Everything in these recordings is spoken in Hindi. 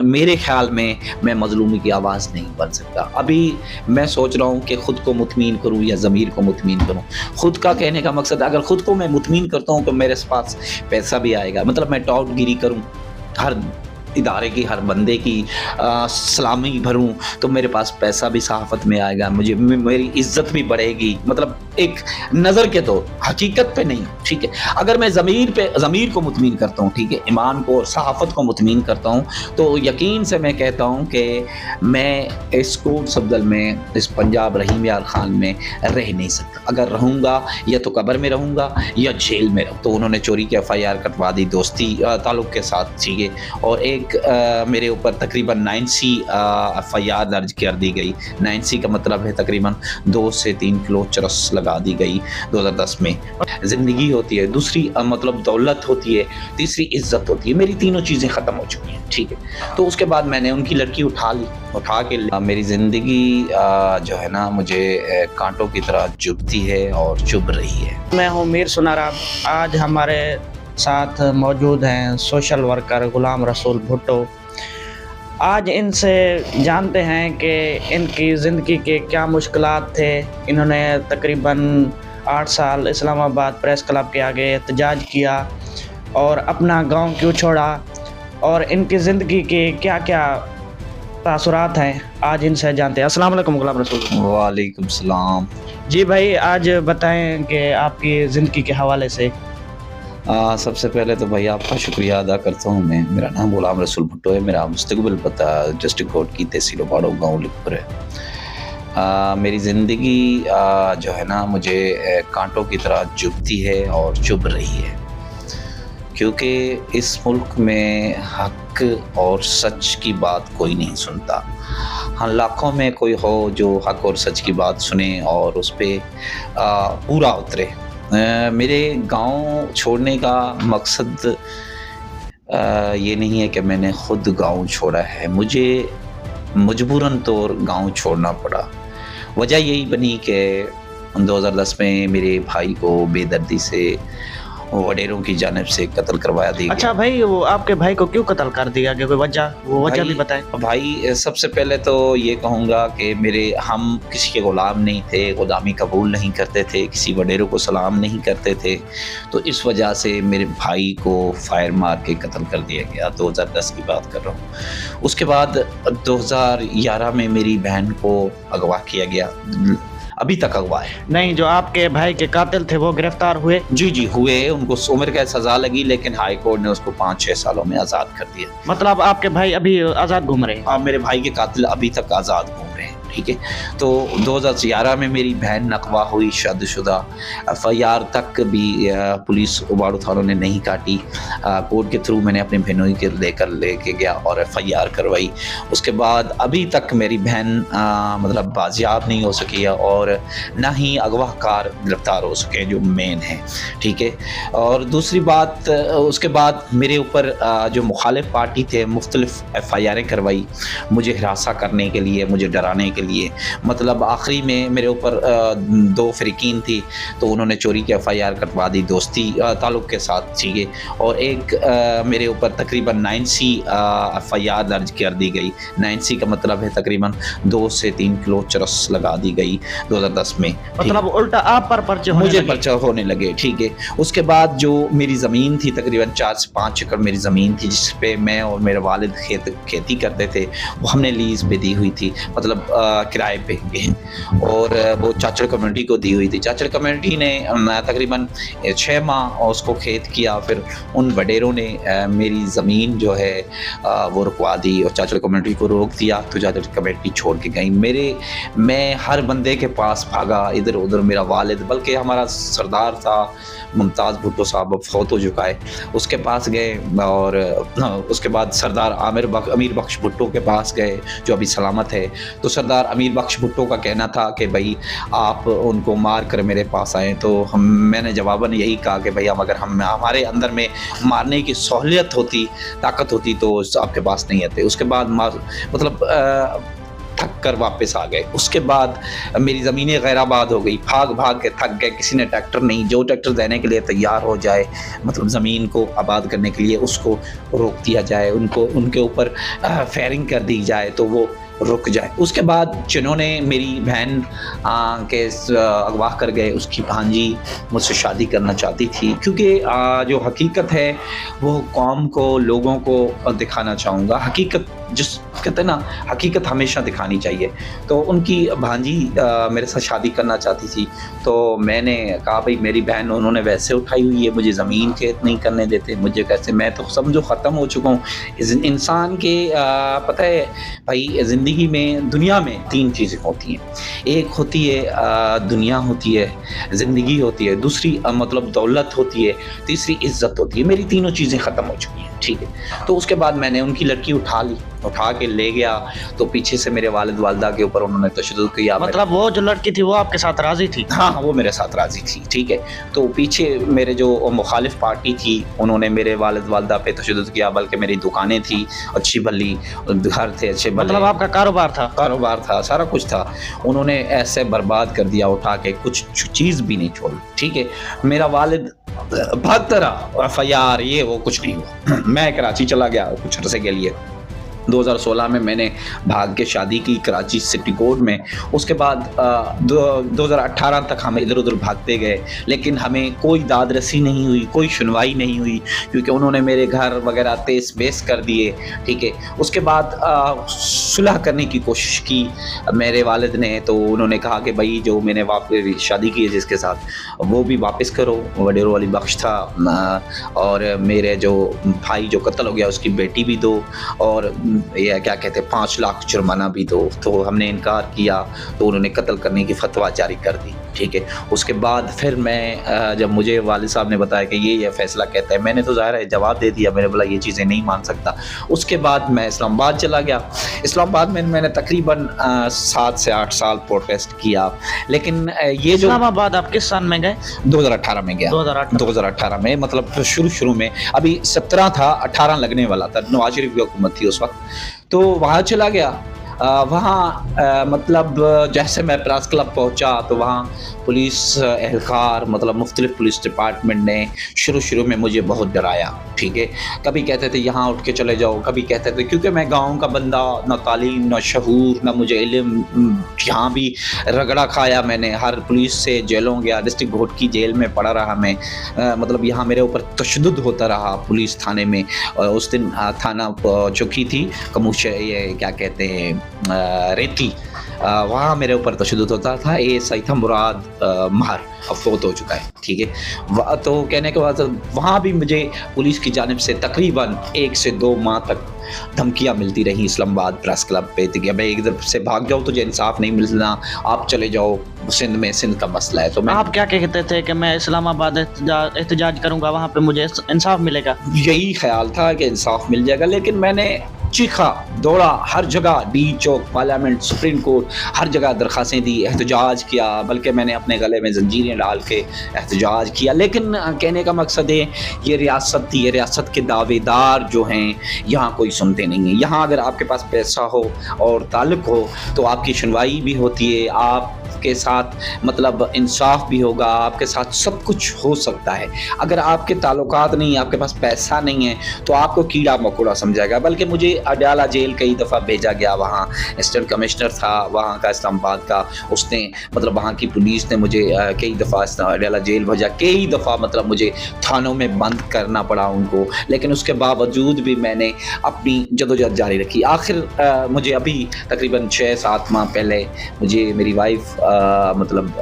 मेरे ख़्याल में मैं मज़लूमी की आवाज़ नहीं बन सकता। अभी मैं सोच रहा हूँ कि खुद को मुतमईन करूँ या ज़मीर को मुतमईन करूँ। खुद का कहने का मकसद, अगर खुद को मैं मुतमईन करता हूँ तो मेरे पास पैसा भी आएगा। मतलब मैं टाउटगिरी करूँ, हर इदारे की, हर बंदे की सलामी भरूँ, तो मेरे पास पैसा भी सहाफ़त में आएगा, मुझे मेरी इज़्ज़त भी बढ़ेगी। मतलब एक नज़र के तो हकीकत पे नहीं, ठीक है। अगर मैं ज़मीर को मुतमईन करता हूँ, ठीक है, ईमान को और सहाफ़त को मुतमईन करता हूँ, तो यकीन से मैं कहता हूँ कि मैं इस कोट सफदर में, इस पंजाब रहीम यार खान में रह नहीं सकता। अगर रहूँगा या तो कब्र में रहूँगा या जेल में रहूँ। तो उन्होंने चोरी की एफ़आईआर कटवा दी दोस्ती ताल्लुक़ के साथ, ठीक है। और एक मेरे ऊपर तकरीबन 9C एफ़आईआर दर्ज कर दी गई। 9C का मतलब है तकरीबन 2 से 3 किलो चरस लगा दी गई 2010 में। ज़िंदगी होती है, दूसरी मतलब दौलत होती है, तीसरी इज़्ज़त होती है। मेरी तीनों चीज़ें ख़त्म हो चुकी हैं, ठीक है। तो उसके बाद मैंने उनकी लड़की उठा ली, उठा के मेरी ज़िंदगी जो है ना, मुझे कांटों की तरह चुभती है और चुभ रही है। मैं हूँ मीर सुनारा। आज हमारे साथ मौजूद हैं सोशल वर्कर गुलाम रसूल भुट्टो। आज इनसे जानते हैं कि इनकी ज़िंदगी के क्या मुश्किलात थे। इन्होंने तकरीबन 8 साल इस्लामाबाद प्रेस क्लब के आगे एहतजाज किया और अपना गांव क्यों छोड़ा, और इनकी ज़िंदगी के क्या-क्या तासुरात हैं, आज इनसे जानते हैं। अस्सलाम वालेकुम गुलाम रसूल। वालेकुम सलाम। जी भाई, आज बताएं कि आपकी ज़िंदगी के हवाले से। सबसे पहले तो भाई आपका शुक्रिया अदा करता हूँ मैं। मेरा नाम गुलाम रसूल भुट्टो है। मेरा मुस्तक़बिल पता डिस्ट्रिक्ट कोट की तहसील बाड़ो गाँव लिखपुर है। मेरी ज़िंदगी जो है ना, मुझे कांटों की तरह चुभती है और चुभ रही है, क्योंकि इस मुल्क में हक और सच की बात कोई नहीं सुनता। हाँ, लाखों में कोई हो जो हक और सच की बात सुने और उस पे पूरा उतरे। मेरे गांव छोड़ने का मकसद ये नहीं है कि मैंने खुद गांव छोड़ा है, मुझे मजबूरन तौर गांव छोड़ना पड़ा। वजह यही बनी कि 2010 में मेरे भाई को बेदर्दी से वडेरों की जानिब से कत्ल करवाया दिया अच्छा गया। भाई, वो आपके भाई को क्यों कत्ल कर दिया गया, कोई वजह, वो वजह भी बताएं। भाई सबसे पहले तो ये कहूँगा कि हम किसी के ग़ुलाम नहीं थे, ग़ुलामी कबूल नहीं करते थे, किसी वडेरों को सलाम नहीं करते थे। तो इस वजह से मेरे भाई को फायर मार के कत्ल कर दिया गया। 2010 की बात कर रहा हूँ। उसके बाद 2011 में मेरी बहन को अगवा किया गया। अभी तक अगवा है। नहीं, जो आपके भाई के कातिल थे वो गिरफ्तार हुए? जी हुए। उनको उम्र कैद सज़ा लगी, लेकिन हाई कोर्ट ने उसको 5-6 सालों में आज़ाद कर दिया। मतलब आपके भाई अभी आज़ाद घूम रहे हैं? हाँ, मेरे भाई के कातिल अभी तक आज़ाद घूम रहे हैं, ठीक है। तो 2011 में मेरी बहन नकवा हुई, शादीशुदा। एफ़आईआर तक भी पुलिस उबाड़ू थानों ने नहीं काटी। कोर्ट के थ्रू मैंने अपनी बहनों के लेके गया और एफ़आईआर करवाई। उसके बाद अभी तक मेरी बहन मतलब बाजियाब नहीं हो सकी है और ना ही अगवाकार गिरफ्तार हो सके, जो मेन है, ठीक है। और दूसरी बात, उसके बाद मेरे ऊपर जो मुखालिफ पार्टी थे मुख्तलिफ एफ़आईआरें करवाई मुझे हिरासा करने के लिए, मुझे डराने के लिए। मतलब आखिरी में मेरे ऊपर 2 फ़रीकीन थी, तो उन्होंने चोरी की एफ़आईआर कटवा दी दोस्ती ताल्लुक़ के साथ, ठीक है। और एक मेरे ऊपर तकरीबन 9C एफ़आईआर दर्ज कर दी गई। 9C का मतलब है तकरीबन 2 से 3 किलो चरस लगा दी गई 2010 में। मतलब उल्टा आप पर पर्चे होने मुझे लगे? पर्चा होने लगे, ठीक है। उसके बाद जो मेरी ज़मीन थी, तकरीबन 4 से 5 एकड़ मेरी ज़मीन थी, जिस पे मैं और मेरे वालिद खेती करते थे, वो हमने लीज़ पे दी हुई थी, मतलब किराए पे, और वो चाचड़ कम्युनिटी को दी हुई थी। चाचड़ कम्युनिटी ने तकरीबन 6 माह उसको खेत किया, फिर उन वडेरों ने मेरी ज़मीन जो है वो रुकवा दी और चाचड़ कम्युनिटी को रोक दिया, तो चाचड़ कम्युनिटी छोड़ के गई। मैं हर बंदे के पास भागा, इधर उधर। मेरा वालिद, बल्कि हमारा सरदार था मुमताज़ भुट्टो साहब, अब फौत हो चुका है, उसके पास गए। और उसके बाद सरदार अमीर बख्श भुट्टो के पास गए, जो अभी सलामत है। तो सरदार अमीर बख्श भुट्टो का कहना था कि भाई आप उनको मार कर मेरे पास आएँ। तो मैंने जवाबन यही कहा कि भाई अगर हमारे अंदर में मारने की सहूलियत होती, ताकत होती, तो आपके पास नहीं आते। उसके बाद मतलब थक कर वापस आ गए। उसके बाद मेरी ज़मीनें गैराबाद हो गई, भाग भाग के थक गए, किसी ने ट्रैक्टर नहीं, जो ट्रैक्टर देने के लिए तैयार हो जाए मतलब ज़मीन को आबाद करने के लिए उसको रोक दिया जाए, उनको उनके ऊपर फायरिंग कर दी जाए तो वो रुक जाए। उसके बाद जिन्होंने मेरी बहन के अगवा कर गए, उसकी भांजी मुझसे शादी करना चाहती थी, क्योंकि जो हकीकत है वो कौम को, लोगों को दिखाना चाहूँगा। हकीकत जिस कहते हैं ना, हकीकत हमेशा दिखानी चाहिए। तो उनकी भांजी मेरे साथ शादी करना चाहती थी, तो मैंने कहा भाई मेरी बहन उन्होंने वैसे उठाई हुई है, मुझे ज़मीन खेत नहीं करने देते, मुझे कैसे, मैं तो समझो ख़त्म हो चुका हूँ। इंसान के पता है भाई, ज़िंदगी में, दुनिया में 3 चीज़ें होती हैं। एक होती है दुनिया होती है, ज़िंदगी होती है, दूसरी मतलब दौलत होती है, तीसरी इज़्ज़त होती है। मेरी तीनों चीज़ें ख़त्म हो चुकी हैं, ठीक है। तो उसके बाद मैंने उनकी लड़की उठा ली, उठा के ले गया, तो पीछे से मेरे वालिद वालिदा के ऊपर उन्होंने तशद्दुद किया। मतलब वो जो लड़की थी वो आपके साथ राजी थी? हाँ, वो मेरे साथ राजी थी, ठीक है। तो पीछे मेरे जो मुखालिफ पार्टी थी उन्होंने मेरे वालिद वालिदा पे तशद्दुद किया, बल्कि मेरी दुकानें थी अच्छी भली, घर थे अच्छे भले, मतलब आपका कारोबार था, सारा कुछ था। उन्होंने ऐसे बर्बाद कर दिया उठा के, कुछ चीज़ भी नहीं छोड़ी, ठीक है। मेरा वालिद भागता रहा, FIR ये वो कुछ नहीं हुआ। मैं कराची चला गया कुछ अरसे के लिए। 2016 में मैंने भाग के शादी की कराची सिटी कोर्ट में। उसके बाद 2018 तक हम इधर उधर भागते गए, लेकिन हमें कोई दाद रसी नहीं हुई, कोई सुनवाई नहीं हुई, क्योंकि उन्होंने मेरे घर वगैरह तेज बेस कर दिए, ठीक है। उसके बाद सुलह करने की कोशिश की मेरे वालिद ने, तो उन्होंने कहा कि भाई जो मैंने वापस शादी की है जिसके साथ, वो भी वापस करो। वडेरों वाली बख्श था, और मेरे जो भाई जो कत्ल हो गया उसकी बेटी भी दो, और ये क्या कहते हैं 5 लाख जुर्माना भी दो। तो हमने इनकार किया, तो उन्होंने कत्ल करने की फतवा जारी कर दी, ठीक है। उसके बाद फिर मैं जब मुझे वालिद साहब ने बताया कि ये फैसला कहता है, मैंने तो ज़ाहिर है जवाब दे दिया, मैंने बोला ये चीज़ें नहीं मान सकता। उसके बाद मैं इस्लामाबाद चला गया। इस्लामाबाद में मैंने तकरीबन 7 से 8 साल प्रोटेस्ट किया, लेकिन ये जो इस्लामाबाद आप किस साल में गए? 2018 में गया। 2018 में, मतलब शुरू में, अभी 17 था, 18 लगने वाला था, नवाज शरीफ की हुकूमत थी उस वक्त। तो वहाँ चला गया। वहाँ मतलब जैसे मैं प्रेस क्लब पहुँचा तो वहाँ पुलिस एहलकार, मतलब मुख्तलिफ पुलिस डिपार्टमेंट ने शुरू में मुझे बहुत डराया, ठीक है। कभी कहते थे यहाँ उठ के चले जाओ, कभी कहते थे, क्योंकि मैं गांव का बंदा, ना तालीम, ना शहूर, ना मुझे इल्म, यहाँ भी रगड़ा खाया मैंने, हर पुलिस से जेलों गया, डिस्ट्रिक्ट कोर्ट की जेल में पड़ा रहा मैं, मतलब यहाँ मेरे ऊपर तशद्दुद होता रहा पुलिस थाने में। उस दिन थाना चौकी थी कमूश, ये क्या कहते हैं रेती, वहाँ मेरे ऊपर तशद्दुद होता था। ASI था मुराद महर, अब फोत हो चुका है, ठीक है। तो कहने के बाद वहाँ भी मुझे पुलिस की जानिब से तकरीबन 1 से 2 माह तक धमकियाँ मिलती रही इस्लामाबाद प्रेस क्लब पे कि भाई इधर से भाग जाओ, तुझे इंसाफ नहीं मिलना, आप चले जाओ सिंध में, सिंध का मसला है। तो मैं, आप क्या कहते थे कि मैं इस्लामाबाद एहतजाज करूँगा, वहाँ पे मुझे इंसाफ मिलेगा? यही ख्याल था कि इंसाफ मिल जाएगा, लेकिन मैंने चीखा दौड़ा हर जगह, डी चौक, पार्लियामेंट, सुप्रीम कोर्ट, हर जगह दरख्वास्तें दी, एहतजाज किया, बल्कि मैंने अपने गले में जंजीरें डाल के एहतजाज किया। लेकिन कहने का मकसद है, ये रियासत थी, ये रियासत के दावेदार जो हैं यहाँ कोई सुनते नहीं हैं। यहाँ अगर आपके पास पैसा हो और ताल्लुक हो तो आपकी सुनवाई भी होती है, आपके साथ मतलब इंसाफ भी होगा, आपके साथ सब कुछ हो सकता है। अगर आपके ताल्लुकात नहीं, आपके पास पैसा नहीं है, तो आपको कीड़ा मकोड़ा समझाएगा। बल्कि मुझे अडयाला जेल कई दफ़ा भेजा गया, वहाँ असिस्टेंट कमिश्नर था वहाँ का इस्लामाबाद का, उसने मतलब वहाँ की पुलिस ने मुझे कई दफ़ा अडयाला जेल भेजा, कई दफ़ा मतलब मुझे थानों में बंद करना पड़ा उनको। लेकिन उसके बावजूद भी मैंने अपनी जदोजहद जारी रखी। आखिर मुझे अभी तकरीबन 6-7 माह पहले मुझे मेरी वाइफ मतलब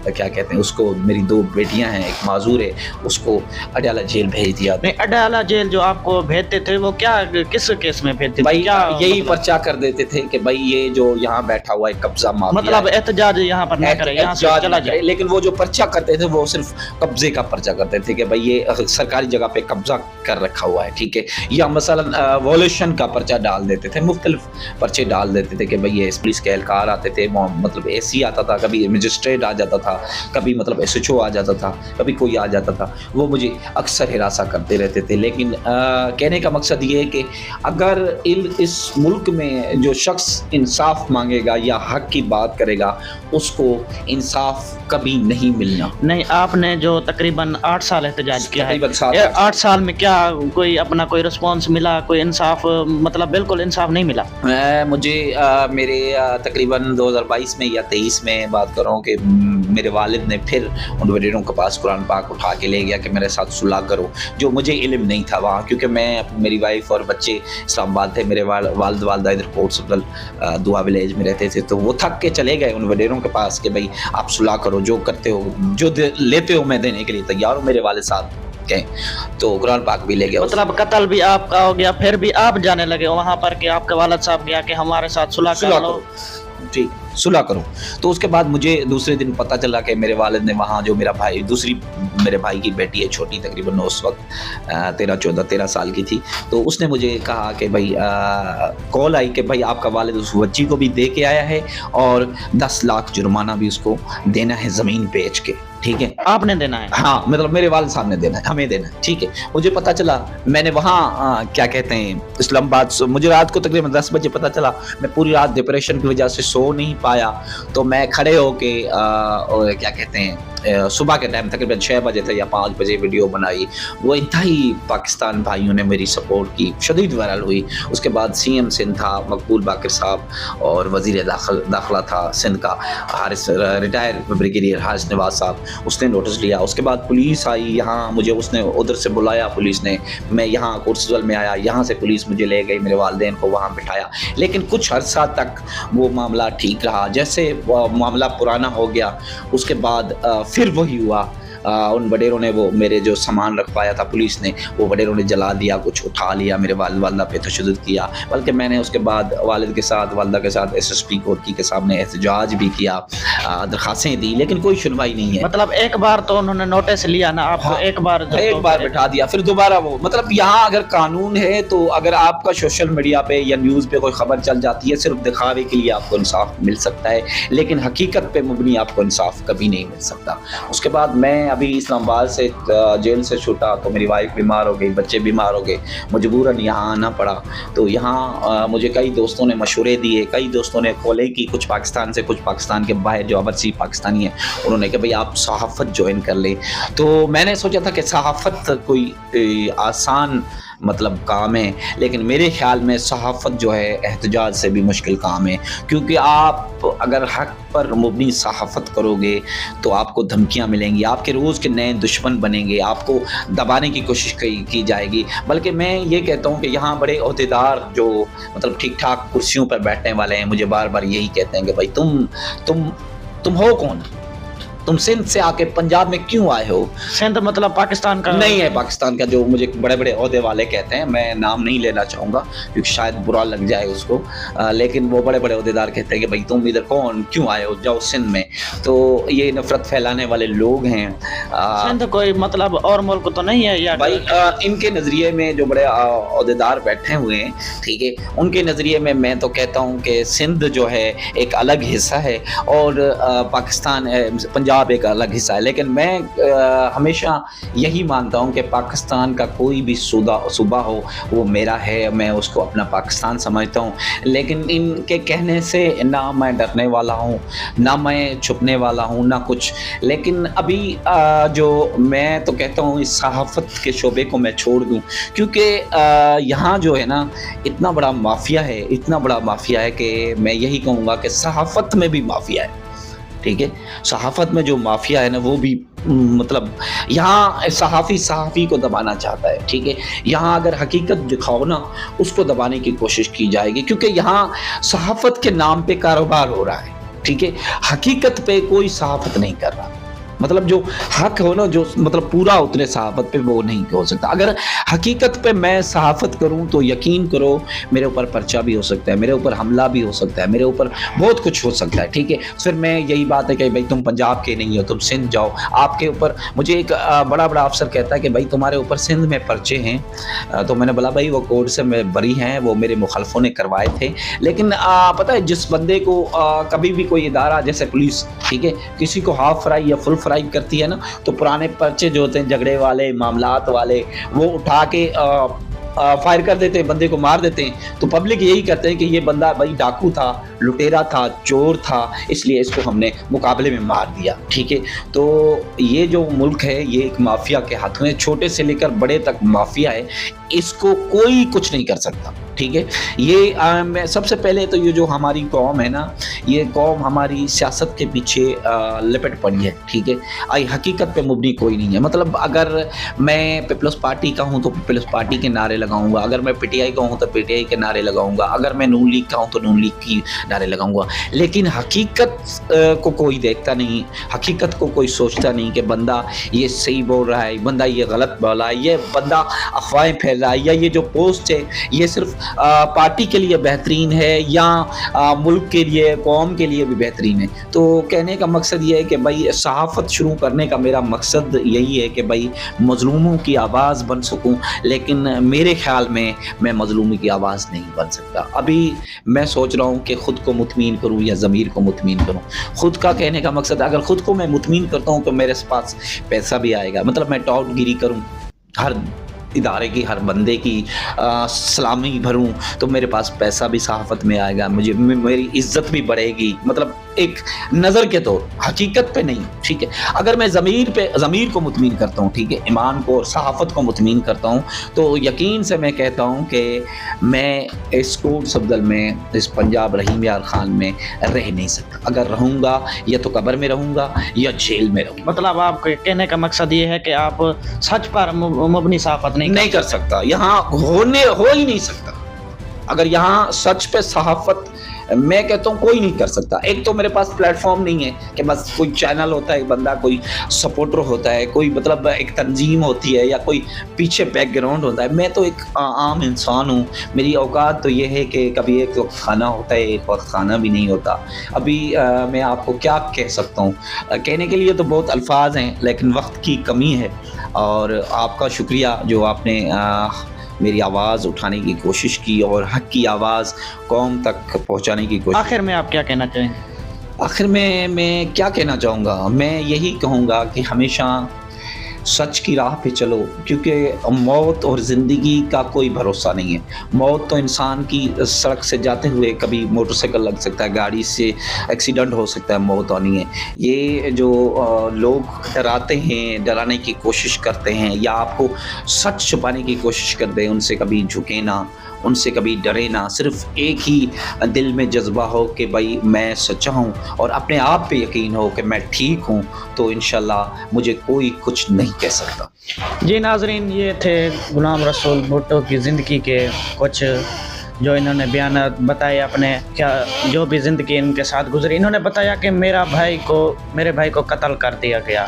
क्या कहते हैं उसको, मेरी 2 बेटियां हैं, एक माजूर है, उसको अडयाला जेल भेज दिया। नहीं, अडयाला जेल जो आपको भेजते थे वो क्या, किस केस में भेजते थे? भाई क्या यही पर्चा कर देते थे कि भाई ये जो यहाँ बैठा हुआ है कब्जा माफिया, मतलब एहतजाज यहाँ पर न करें, यहाँ से चला जाए। लेकिन वो जो पर्चा करते थे वो सिर्फ कब्जे का पर्चा करते थे कि भाई ये सरकारी जगह पे कब्जा कर रखा हुआ है, ठीक है। या मसलन वॉल्यूशन का पर्चा डाल देते थे, मुख्तलिफ पर्चे डाल देते थे कि भाई ये पुलिस के एहलकार आते थे, मतलब AC आता था, कभी मजिस्ट्रेट आ जाता था, कभी मतलब एसएचओ आ जाता था, कभी कोई आ जाता था, वो मुझे अक्सर हिरासा करते रहते थे। लेकिन कहने का मकसद ये है कि अगर इस मुल्क में जो शख्स इंसाफ मांगेगा या हक की बात करेगा, उसको इंसाफ कभी नहीं मिलना। नहीं, आपने जो तकरीबन 8 साल एहतजाज किया है, तकरीबन 7 ये 8 साल में क्या कोई अपना कोई रिस्पॉन्स मिला, कोई इंसाफ, मतलब बिल्कुल इंसाफ नहीं मिला? मुझे मेरे तकरीबन 2022 में या 23 में बात कर रहा हूँ कि मेरे वालिद ने फिर उन वजीरों के पास कुरान पाक उठा के ले गया कि मेरे साथ सुलह करो, जो मुझे इल्म नहीं था वहाँ, क्योंकि मैं, मेरी वाइफ और बच्चे इस्लामाबाद थे, मेरे वालिद वालदा इधर कोट सफदल दुआ विलेज में रहते थे। तो वो थक के चले गए उन वजीरों के पास कि भाई आप सुलह करो, जो करते हो, जो लेते हो मैं देने के लिए तैयार हूँ। मेरे वालिद साथ गए तो कुरान पाक भी ले गया। मतलब कत्ल भी आपका हो गया, फिर भी आप जाने लगे वहाँ पर कि आपके वालिद साहब गया कि हमारे साथ सुलह कर लो, जी सुलह करो। तो उसके बाद मुझे दूसरे दिन पता चला कि मेरे वालिद ने वहाँ, जो मेरा भाई, दूसरी मेरे भाई की बेटी है छोटी, तकरीबन उस वक्त 13 साल की थी, तो उसने मुझे कहा कि भाई कॉल आई कि भाई आपका वालिद उस बच्ची को भी दे के आया है और 10 लाख जुर्माना भी उसको देना है ज़मीन बेच के। ठीक है, आपने देना है? हाँ, मतलब मेरे वालिद साहब ने देना है, हमें देना है। ठीक है, मुझे पता चला, मैंने वहाँ क्या कहते हैं इस्लामाबाद, मुझे रात को तकरीबन 10 बजे पता चला। मैं पूरी रात डिप्रेशन की वजह से सो नहीं पाया, तो मैं खड़े होके क्या कहते हैं सुबह के टाइम तकरीबन 6 बजे थे या 5 बजे वीडियो बनाई। वो इंतहाई पाकिस्तान भाइयों ने मेरी सपोर्ट की, शदीद वायरल हुई। उसके बाद सीएम सिंध था मकबूल बाकर साहब, और वज़ीर दाखिला था सिंध का हारिस, रिटायर ब्रिगेडियर हारिस नवाज साहब, उसने नोटिस लिया। उसके बाद पुलिस आई यहाँ, मुझे उसने उधर से बुलाया पुलिस ने, मैं यहाँ कोटसफदल में आया, यहाँ से पुलिस मुझे ले गई, मेरे वालिदैन को वहाँ बिठाया। लेकिन कुछ अरसा तक वो मामला ठीक रहा। जैसे मामला पुराना हो गया, उसके बाद फिर वही हुआ। उन वडेरों ने वो मेरे जो सामान रखवाया था, पुलिस ने, वो वडेरों ने जला दिया, कुछ उठा लिया, मेरे वालिद वालदा पे तशद्दुद किया। बल्कि मैंने उसके बाद वालिद के साथ, वालदा के साथ एसएसपी कोर्की के सामने एहतजाज भी किया, दरखास्तें दी, लेकिन कोई सुनवाई नहीं है। मतलब एक बार तो उन्होंने नोटिस लिया ना आपको? हाँ, एक बार बिठा दिया, फिर दोबारा वो, मतलब यहाँ अगर कानून है तो अगर आपका सोशल मीडिया पे या न्यूज़ पे कोई खबर चल जाती है, सिर्फ दिखावे के लिए आपको इंसाफ मिल सकता है, लेकिन हकीकत पे मुबनी आपको इंसाफ कभी नहीं मिल सकता। उसके बाद मैं अभी इस्लामाबाद से जेल से छूटा तो मेरी वाइफ बीमार हो गई, बच्चे बीमार हो गए, मजबूरन यहाँ आना पड़ा। तो यहाँ मुझे कई दोस्तों ने मशवरे दिए, कई दोस्तों ने कॉलें की, कुछ पाकिस्तान से, कुछ पाकिस्तान के बाहर जो अबरसी पाकिस्तानी हैं, उन्होंने कहा भाई आप सहाफ़त ज्वाइन कर लें। तो मैंने सोचा था कि सहाफ़त कोई आसान मतलब काम है, लेकिन मेरे ख्याल में सहाफ़त जो है एहतजाज से भी मुश्किल काम है, क्योंकि आप अगर हक पर मुबनी सहाफ़त करोगे तो आपको धमकियां मिलेंगी, आपके रोज़ के नए दुश्मन बनेंगे, आपको दबाने की कोशिश की जाएगी। बल्कि मैं ये कहता हूँ कि यहाँ बड़े ओहदेदार जो मतलब ठीक ठाक कुर्सियों पर बैठने वाले हैं, मुझे बार बार यही कहते हैं कि भाई तुम हो कौन, तुम सिंध से आके पंजाब में क्यों आए हो? सिंध मतलब पाकिस्तान का नहीं है, पाकिस्तान का, जो मुझे बड़े बड़े ओहदे वाले कहते हैं, मैं नाम नहीं लेना चाहूँगा क्योंकि शायद बुरा लग जाए उसको, लेकिन वो बड़े बड़े ओहदेदार कहते हैं कि भाई तुम इधर कौन, क्यों आए हो, जाओ सिंध में। तो ये नफरत फैलाने वाले लोग हैं। सिंध कोई मतलब और मुल्क तो नहीं है यार भाई, इनके नज़रिए में जो बड़े ओहदेदार बैठे हुए हैं, ठीक है, उनके नज़रिए में मैं तो कहता हूँ कि सिंध जो है एक अलग हिस्सा है और पाकिस्तान, पंजाब एक अलग हिस्सा है। लेकिन मैं हमेशा यही मानता हूँ कि पाकिस्तान का कोई भी सूबा हो वो मेरा है, मैं उसको अपना पाकिस्तान समझता हूँ। लेकिन इनके कहने से ना मैं डरने वाला हूँ, ना मैं छुपने वाला हूँ, ना कुछ। लेकिन अभी जो मैं तो कहता हूँ इस सहाफ़त के शोबे को मैं छोड़ दूँ, क्योंकि यहाँ जो है ना इतना बड़ा माफिया है, इतना बड़ा माफिया है कि मैं यही कहूँगा कि सहाफ़त में भी माफिया है। ठीक है, सहाफ़त में जो माफिया है ना वो भी मतलब यहाँ सहाफ़ी को दबाना चाहता है। ठीक है, यहाँ अगर हकीकत दिखाओ ना उसको दबाने की कोशिश की जाएगी, क्योंकि यहाँ सहाफ़त के नाम पे कारोबार हो रहा है। ठीक है, हकीकत पे कोई सहाफ़त नहीं कर रहा। मतलब जो हक हो ना, जो मतलब पूरा उतरे सहाफ़त पे, वो नहीं हो सकता। अगर हकीकत पे मैं सहाफ़त करूँ तो यकीन करो मेरे ऊपर पर्चा भी हो सकता है, मेरे ऊपर हमला भी हो सकता है, मेरे ऊपर बहुत कुछ हो सकता है, ठीक है? फिर मैं यही बात है कि भाई तुम पंजाब के नहीं हो, तुम सिंध जाओ, आपके ऊपर मुझे एक बड़ा-बड़ा अफ़सर कहता है कि भाई तुम्हारे ऊपर सिंध में पर्चे हैं। तो मैंने बोला भाई वो कोर्ट से मैं बरी हैं, वो मेरे मुख़ालफ़ों ने करवाए थे। लेकिन पता है जिस बंदे को कभी भी कोई इदारा जैसे पुलिस, ठीक है, किसी को हाफ फ्राई या फुल फ्राई करती है ना, तो पुराने पर्चे जो होते हैं झगड़े वाले, मामलात वाले, वो उठा के फायर कर देते हैं, बंदे को मार देते हैं। तो पब्लिक यही कहते हैं कि ये बंदा भाई डाकू था, लुटेरा था, चोर था, इसलिए इसको हमने मुकाबले में मार दिया, ठीक है? तो ये जो मुल्क है ये एक माफिया के हाथों में, छोटे से लेकर बड़े तक माफिया है, इसको कोई कुछ नहीं कर सकता, ठीक है? ये मैं सबसे पहले तो ये जो हमारी कौम है ना, ये कौम हमारी सियासत के पीछे लिपट पड़ी है, ठीक है? हकीकत पे मुबनी कोई नहीं है। मतलब अगर मैं पीपल्स पार्टी का हूँ तो पीपल्स पार्टी के नारे लगाऊंगा, अगर मैं पीटीआई का हूँ तो पीटीआई के नारे लगाऊंगा, अगर मैं नून लीग का हूँ तो नून लीग की नारे लगाऊंगा। लेकिन हकीकत को कोई देखता नहीं, हकीकत को कोई सोचता नहीं कि बंदा ये सही बोल रहा है, बंदा ये गलत बोल रहा है, ये बंदा अफवाहें फैल रहा है, या ये जो पोस्ट है ये सिर्फ पार्टी के लिए बेहतरीन है या मुल्क के लिए, कौम के लिए भी बेहतरीन है। तो कहने का मकसद ये है कि भाई सहाफ़त शुरू करने का मेरा मकसद यही है कि भाई मज़लूमों की आवाज़ बन सकूं, लेकिन मेरे ख़्याल में मैं मज़लूमी की आवाज़ नहीं बन सकता। अभी मैं सोच रहा हूँ कि ख़ुद को मुतमीन करूँ या ज़मीर को मुतमीन करूँ। ख़ुद का कहने का मकसद, अगर ख़ुद को मैं मुतमीन करता हूँ तो मेरे पास पैसा भी आएगा। मतलब मैं टॉटगिरी करूँ, हर इदारे की, हर बंदे की सलामी भरूं, तो मेरे पास पैसा भी सहाफ़त में आएगा, मुझे मेरी इज़्ज़त भी बढ़ेगी। मतलब एक नज़र के तौर, हकीकत पे नहीं, ठीक है? अगर मैं ज़मीर को मुतमीन करता हूँ, ठीक है, ईमान को और सहाफ़त को मुतमीन करता हूँ, तो यकीन से मैं कहता हूँ कि मैं इस कोट सफदर में, इस पंजाब रहीम यार खान में रह नहीं सकता। अगर रहूँगा या तो कब्र में रहूँगा या जेल में रहूँगा। मतलब आपके कहने का मकसद ये है कि आप सच पर मुबनी सहाफ़त नहीं कर सकता, यहाँ हो ही नहीं सकता। अगर यहाँ सच पे सहाफ़त मैं कहता हूँ कोई नहीं कर सकता। एक तो मेरे पास प्लेटफॉर्म नहीं है कि बस कोई चैनल होता है, बंदा कोई सपोर्टर होता है, कोई मतलब एक तंजीम होती है या कोई पीछे बैकग्राउंड होता है। मैं तो एक आम इंसान हूँ। मेरी औकात तो ये है कि कभी एक वक्त खाना होता है, एक वक्त खाना भी नहीं होता। अभी मैं आपको क्या कह सकता हूँ, कहने के लिए तो बहुत अल्फाज हैं, लेकिन वक्त की कमी है। और आपका शुक्रिया जो आपने मेरी आवाज़ उठाने की कोशिश की और हक़ की आवाज़ कौम तक पहुँचाने की कोशिश। आखिर में आप क्या कहना चाहें? आखिर में मैं क्या कहना चाहूँगा, मैं यही कहूँगा कि हमेशा सच की राह पे चलो, क्योंकि मौत और ज़िंदगी का कोई भरोसा नहीं है। मौत तो इंसान की सड़क से जाते हुए कभी मोटरसाइकिल लग सकता है, गाड़ी से एक्सीडेंट हो सकता है, मौत आनी है। ये जो लोग डराते हैं, डराने की कोशिश करते हैं या आपको सच छुपाने की कोशिश करते हैं, उनसे कभी झुके ना, उनसे कभी डरे ना। सिर्फ एक ही दिल में जज्बा हो कि भाई मैं सच्चा हूँ और अपने आप पे यकीन हो कि मैं ठीक हूँ, तो इंशाल्लाह मुझे कोई कुछ नहीं कह सकता। जी नाज़रीन, ये थे गुलाम रसूल भुट्टो की ज़िंदगी के कुछ जो इन्होंने बयानात बताए अपने, क्या जो भी ज़िंदगी इनके साथ गुजरी। इन्होंने बताया कि मेरे भाई को कत्ल कर दिया गया,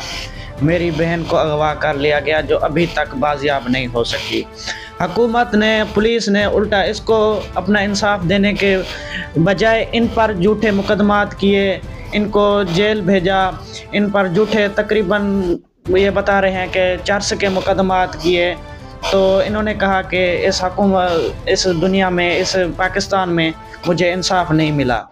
मेरी बहन को अगवा कर लिया गया जो अभी तक बाजियाब नहीं हो सकी। हुकूमत ने, पुलिस ने उल्टा इसको अपना इंसाफ देने के बजाय इन पर झूठे मुकदमात किए, इनको जेल भेजा, इन पर झूठे तकरीबन ये बता रहे हैं कि 400 के मुकदमात किए। तो इन्होंने कहा कि इस दुनिया में, इस पाकिस्तान में मुझे इंसाफ नहीं मिला।